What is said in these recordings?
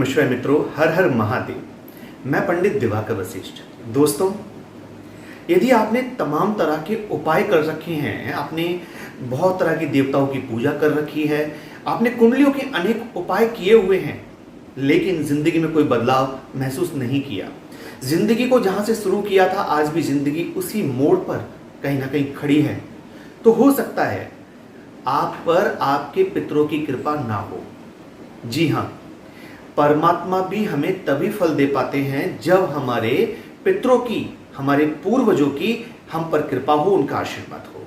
नमस्कार मित्रों, हर हर महादेव। मैं पंडित दिवाकर वशिष्ठ। दोस्तों, यदि आपने तमाम तरह के उपाय कर रखे हैं, आपने बहुत तरह की देवताओं की पूजा कर रखी है, आपने कुंडलियों के अनेक उपाय किए हुए हैं, लेकिन जिंदगी में कोई बदलाव महसूस नहीं किया, जिंदगी को जहां से शुरू किया था आज भी जिंदगी उसी मोड़ पर कहीं ना कहीं खड़ी है, तो हो सकता है आप पर आपके पितरों की कृपा ना हो। जी हाँ, परमात्मा भी हमें तभी फल दे पाते हैं जब हमारे पितरों की, हमारे पूर्वजों की हम पर कृपा हो, उनका आशीर्वाद हो।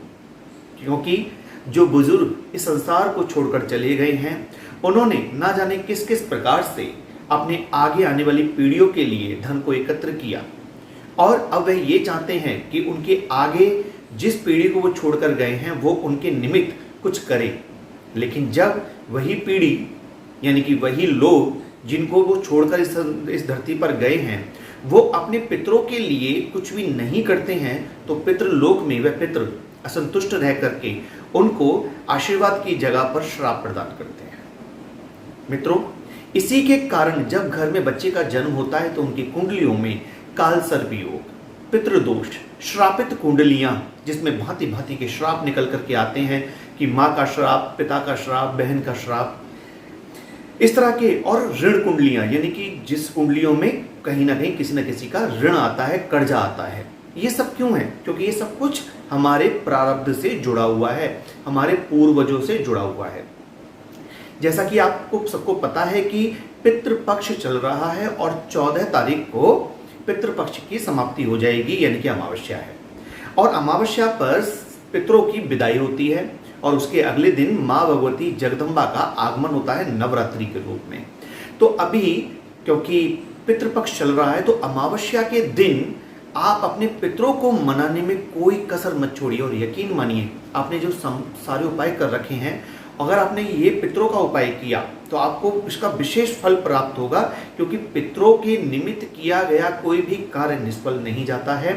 क्योंकि जो बुजुर्ग इस संसार को छोड़कर चले गए हैं, उन्होंने ना जाने किस किस प्रकार से अपने आगे आने वाली पीढ़ियों के लिए धन को एकत्र किया, और अब वह ये चाहते हैं कि उनके आगे जिस पीढ़ी को वो छोड़कर गए हैं वो उनके निमित्त कुछ करे। लेकिन जब वही पीढ़ी यानी कि वही लोग जिनको वो छोड़कर इस धरती पर गए हैं, वो अपने पितरों के लिए कुछ भी नहीं करते हैं, तो पितृलोक में वह पितृ असंतुष्ट रह करके उनको आशीर्वाद की जगह पर श्राप प्रदान करते हैं। मित्रों, इसी के कारण जब घर में बच्चे का जन्म होता है तो उनकी कुंडलियों में काल सर्प योग, पितृदोष, श्रापित कुंडलियां, जिसमें भांति भांति के श्राप निकल करके आते हैं कि माँ का श्राप, पिता का श्राप, बहन का श्राप, इस तरह के, और ऋण कुंडलियां, यानी कि जिस कुंडलियों में कहीं ना कहीं किसी न किसी का ऋण आता है, कर्जा आता है। ये सब क्यों है? क्योंकि ये सब कुछ हमारे प्रारब्ध से जुड़ा हुआ है, हमारे पूर्वजों से जुड़ा हुआ है। जैसा कि आपको सबको पता है कि पितृपक्ष चल रहा है और 14 तारीख को पितृपक्ष की समाप्ति हो जाएगी, यानी कि अमावस्या है, और अमावस्या पर पितरों की विदाई होती है, और उसके अगले दिन माँ भगवती जगदम्बा का आगमन होता है नवरात्रि के रूप में। तो अभी क्योंकि पितृपक्ष चल रहा है, तो अमावस्या के दिन आप अपने पितरों को मनाने में कोई कसर मत छोड़िए, और यकीन मानिए आपने जो सारे उपाय कर रखे हैं, अगर आपने ये पितरों का उपाय किया तो आपको इसका विशेष फल प्राप्त होगा, क्योंकि पितरों के निमित्त किया गया कोई भी कार्य निष्फल नहीं जाता है।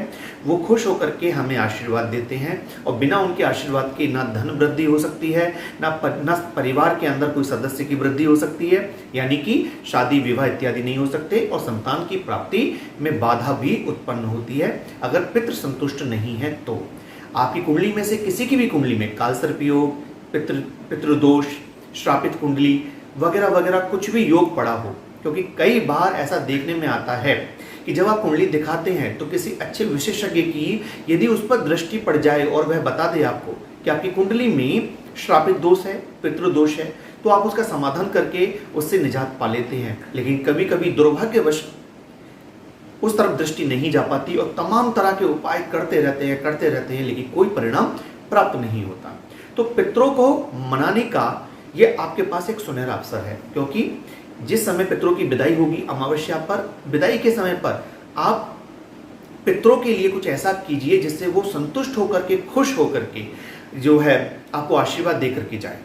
वो खुश होकर के हमें आशीर्वाद देते हैं, और बिना उनके आशीर्वाद के ना धन वृद्धि हो सकती है, ना परिवार के अंदर कोई सदस्य की वृद्धि हो सकती है, यानी कि शादी विवाह इत्यादि नहीं हो सकते, और संतान की प्राप्ति में बाधा भी उत्पन्न होती है अगर पितृ संतुष्ट नहीं है। तो आपकी कुंडली में से किसी की भी कुंडली में कालसर्प योग, पितृदोष, श्रापित कुंडली वगैरह वगैरह कुछ भी योग पड़ा हो, क्योंकि कई बार ऐसा देखने में आता है कि जब आप कुंडली दिखाते हैं तो किसी अच्छे विशेषज्ञ की यदि उस पर दृष्टि पड़ जाए और वह बता दे आपको कि आपकी कुंडली में श्रापित दोष है, पितृदोष है, तो आप उसका समाधान करके उससे निजात पा लेते हैं। लेकिन कभी कभी दुर्भाग्यवश उस तरफ दृष्टि नहीं जा पाती, और तमाम तरह के उपाय करते रहते हैं, लेकिन कोई परिणाम प्राप्त नहीं होता। तो पितरों को मनाने का ये आपके पास एक सुनहरा अवसर है, क्योंकि जिस समय पितरों की विदाई होगी अमावस्या पर, विदाई के समय पर आप पितरों के लिए कुछ ऐसा कीजिए जिससे वो संतुष्ट होकर के, खुश होकर के जो है आपको आशीर्वाद दे करके जाए।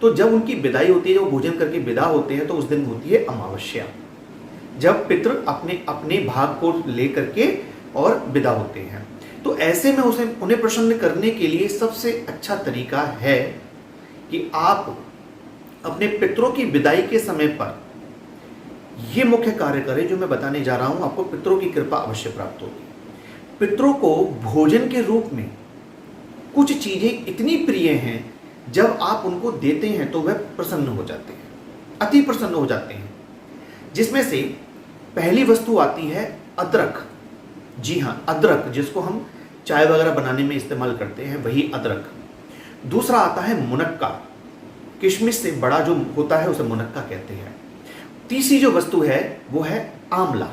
तो जब उनकी विदाई होती है, जब वो भोजन करके विदा होते हैं, तो उस दिन होती है अमावस्या, जब पितृ अपने अपने भाग को लेकर के और विदा होते हैं। तो ऐसे में उन्हें प्रसन्न करने के लिए सबसे अच्छा तरीका है कि आप अपने पितरों की विदाई के समय पर यह मुख्य कार्य करें जो मैं बताने जा रहा हूं। आपको पितरों की कृपा अवश्य प्राप्त होगी। पितरों को भोजन के रूप में कुछ चीजें इतनी प्रिय हैं, जब आप उनको देते हैं तो वह प्रसन्न हो जाते हैं, अति प्रसन्न हो जाते हैं। जिसमें से पहली वस्तु आती है अदरक। जी हाँ, अदरक, जिसको हम चाय वगैरह बनाने में इस्तेमाल करते हैं, वही अदरक। दूसरा आता है मुनक्का, किशमिश से बड़ा जो होता है उसे मुनक्का कहते हैं। तीसरी जो वस्तु है वो है आंवला।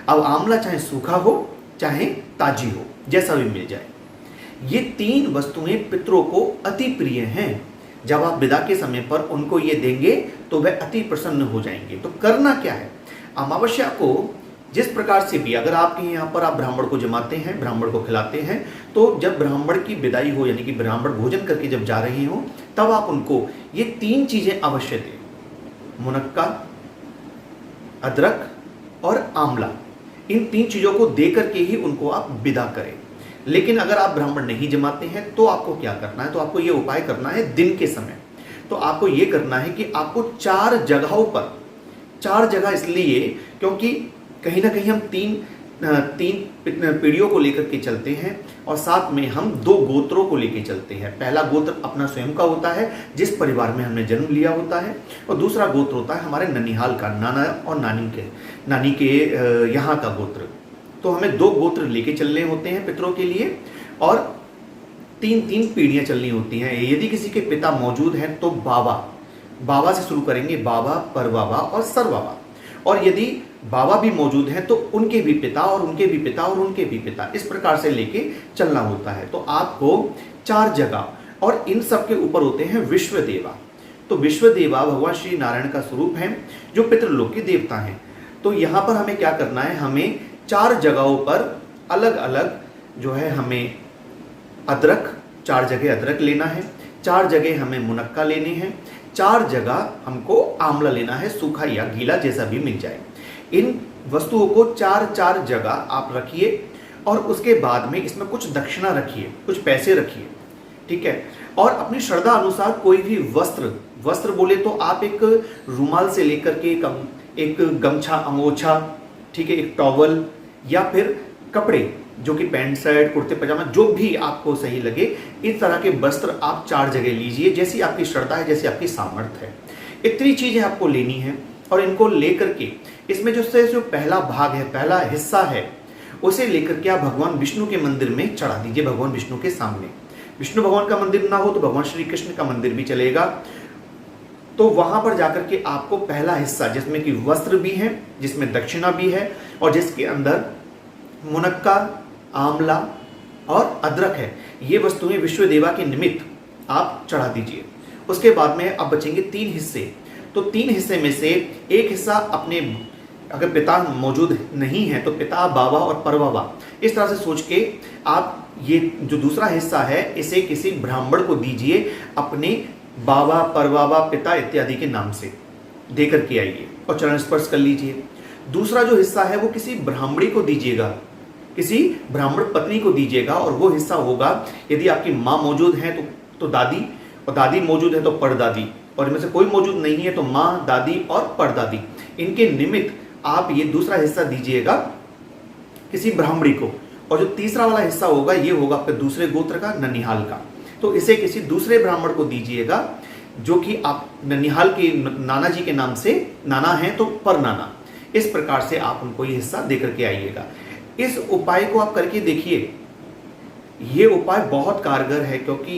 अब आंवला चाहे सूखा हो चाहे ताजी हो, जैसा भी मिल जाए। ये 3 वस्तुएं पितरों को अति प्रिय हैं। जब आप विदा के समय पर उनको ये देंगे तो वह अति प्रसन्न हो जाएंगे। तो करना क्या है? अमावस्या को जिस प्रकार से भी, अगर आपके यहाँ पर आप ब्राह्मण को जमाते हैं, ब्राह्मण को खिलाते हैं, तो जब ब्राह्मण की विदाई हो, यानी कि ब्राह्मण भोजन करके जब जा रहे हो, तब आप उनको ये 3 चीजें अवश्य दें, मुनक्का, अदरक और आंवला। इन 3 चीजों को दे करके ही उनको आप विदा करें। लेकिन अगर आप ब्राह्मण नहीं जमाते हैं तो आपको क्या करना है? तो आपको ये उपाय करना है दिन के समय। तो आपको ये करना है कि आपको 4 जगहों पर 4 जगह इसलिए क्योंकि कहीं ना कहीं हम तीन पीढ़ियों को लेकर के चलते हैं और साथ में हम 2 गोत्रों को लेकर चलते हैं। पहला गोत्र अपना स्वयं का होता है, जिस परिवार में हमने जन्म लिया होता है, और दूसरा गोत्र होता है हमारे ननिहाल का, नाना और नानी के यहाँ का गोत्र। तो हमें 2 गोत्र लेके चलने होते हैं पितरों के लिए, और 3 पीढ़ियां चलनी होती हैं। यदि किसी के पिता मौजूद हैं तो बाबा से शुरू करेंगे, बाबा, परबाबा और सरबाबा। और यदि बाबा भी मौजूद हैं तो उनके भी पिता और उनके भी पिता और उनके भी पिता, इस प्रकार से लेके चलना होता है। तो आपको 4 जगह, और इन सब के ऊपर होते हैं विश्वदेवा। तो विश्वदेवा भगवान श्री नारायण का स्वरूप है, जो पितृलोक के देवता हैं। तो यहाँ पर हमें क्या करना है, हमें 4 जगहों पर अलग अलग जो है हमें अदरक, 4 जगह अदरक लेना है, 4 जगह हमें मुनक्का लेने हैं, 4 जगह हमको आंवला लेना है, सूखा या गीला जैसा भी मिल जाए। इन वस्तुओं को 4 जगह आप रखिए, और उसके बाद में इसमें कुछ दक्षिणा रखिए, कुछ पैसे रखिए, ठीक है। और अपनी श्रद्धा अनुसार कोई भी वस्त्र बोले तो आप एक रुमाल से लेकर के एक गमछा, अंगोछा, ठीक है, एक टॉवल, या फिर कपड़े जो कि पैंट शर्ट, कुर्ते पजामा, जो भी आपको सही लगे, इस तरह के वस्त्र आप 4 जगह लीजिए, जैसी आपकी श्रद्धा है, जैसी आपकी सामर्थ्य है। इतनी चीजें आपको लेनी है, और इनको लेकर के इसमें जो पहला भाग है, पहला हिस्सा है, उसे लेकर के आप भगवान विष्णु के मंदिर में चढ़ा दीजिए, भगवान विष्णु के सामने। विष्णु भगवान का मंदिर ना हो तो भगवान श्री कृष्ण का मंदिर भी चलेगा। तो वहां पर जाकर के आपको पहला हिस्सा, जिसमें कि वस्त्र भी है, जिसमें दक्षिणा भी है, और जिसके अंदर मुनक्का, आंवला और अदरक है, ये वस्तुएं विश्वदेवा के निमित्त आप चढ़ा दीजिए। उसके बाद में अब बचेंगे 3 हिस्से। तो 3 हिस्से में से एक हिस्सा अपने, अगर पिता मौजूद नहीं है तो पिता, बाबा और परबाबा, इस तरह से सोच के आप ये जो दूसरा हिस्सा है इसे किसी ब्राह्मण को दीजिए, अपने बाबा, परबाबा, पिता इत्यादि के नाम से दे करके आइए और चरण स्पर्श कर लीजिए। दूसरा जो हिस्सा है वो किसी ब्राह्मणी को दीजिएगा, किसी ब्राह्मण पत्नी को दीजिएगा, और वो हिस्सा होगा, यदि आपकी माँ मौजूद है तो दादी, और दादी मौजूद है तो परदादी, और इनमें से कोई मौजूद नहीं है तो माँ, दादी और परदादी, इनके निमित्त आप ये दूसरा हिस्सा दीजिएगा किसी ब्राह्मणी को। और जो तीसरा वाला हिस्सा होगा ये होगा आपके दूसरे गोत्र का, ननिहाल का, तो इसे किसी दूसरे ब्राह्मण को दीजिएगा, जो कि आप ननिहाल के नाना जी के नाम से नाना है तो पर नाना, इस प्रकार से आप उनको ये हिस्सा दे करके आइएगा। इस उपाय को आप करके देखिए, ये उपाय बहुत कारगर है, क्योंकि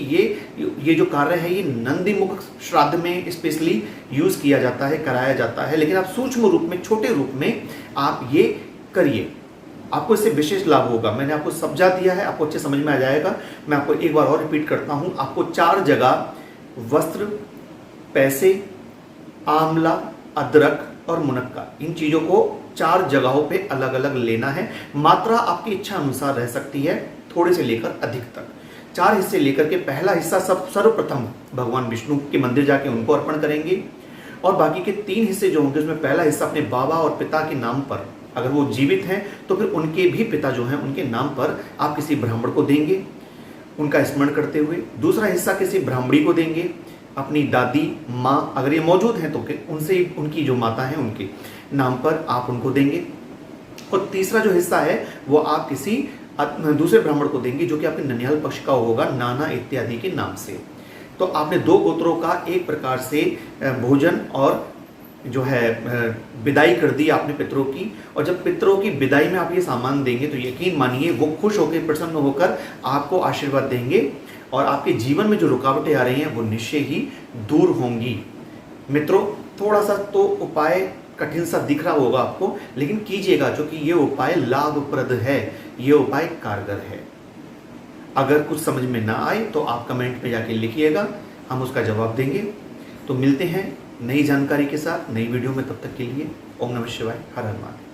ये जो कार्य है ये नंदीमुख श्राद्ध में स्पेशली यूज किया जाता है, कराया जाता है। लेकिन आप सूक्ष्म रूप में, छोटे रूप में आप ये करिए, आपको इससे विशेष लाभ होगा। मैंने आपको समझा दिया है, आपको अच्छे समझ में आ जाएगा। मैं आपको एक बार और रिपीट करता हूं, आपको 4 जगह वस्त्र, पैसे, आंवला, अदरक और मुनक्का, इन चीजों को 4 जगहों पे अलग अलग लेना है। मात्रा आपकी इच्छा अनुसार रह सकती है, थोड़े से लेकर अधिक तक। 4 हिस्से लेकर के पहला हिस्सा सर्वप्रथम भगवान विष्णु के मंदिर जाके उनको अर्पण करेंगे, और बाकी के 3 हिस्से जो होंगे उसमें पहला हिस्सा अपने बाबा और पिता के नाम पर, अगर वो जीवित हैं तो फिर उनके भी पिता जो हैं उनके नाम पर आप किसी ब्राह्मण को देंगे, उनका स्मरण करते हुए। दूसरा हिस्सा किसी ब्राह्मणी को देंगे, अपनी दादी, माँ, अगर ये मौजूद हैं तो उनसे, उनकी जो माता हैं उनके नाम पर आप उनको देंगे। और तीसरा जो हिस्सा है वो आप किसी दूसरे ब्राह्मण को देंगे, जो कि आपके ननिहाल पक्ष का होगा, नाना इत्यादि के नाम से। तो आपने 2 गोत्रों का एक प्रकार से भोजन और जो है विदाई कर दी आपने पितरों की। और जब पितरों की विदाई में आप ये सामान देंगे तो यकीन मानिए वो खुश होकर, प्रसन्न होकर आपको आशीर्वाद देंगे, और आपके जीवन में जो रुकावटें आ रही हैं वो निश्चय ही दूर होंगी। मित्रों, थोड़ा सा तो उपाय कठिन सा दिख रहा होगा आपको, लेकिन कीजिएगा, क्योंकि ये उपाय लाभप्रद है, ये उपाय कारगर है। अगर कुछ समझ में ना आए तो आप कमेंट में जाके लिखिएगा, हम उसका जवाब देंगे। तो मिलते हैं नई जानकारी के साथ नई वीडियो में, तब तक के लिए ओम नमः शिवाय, हर हर महादेव।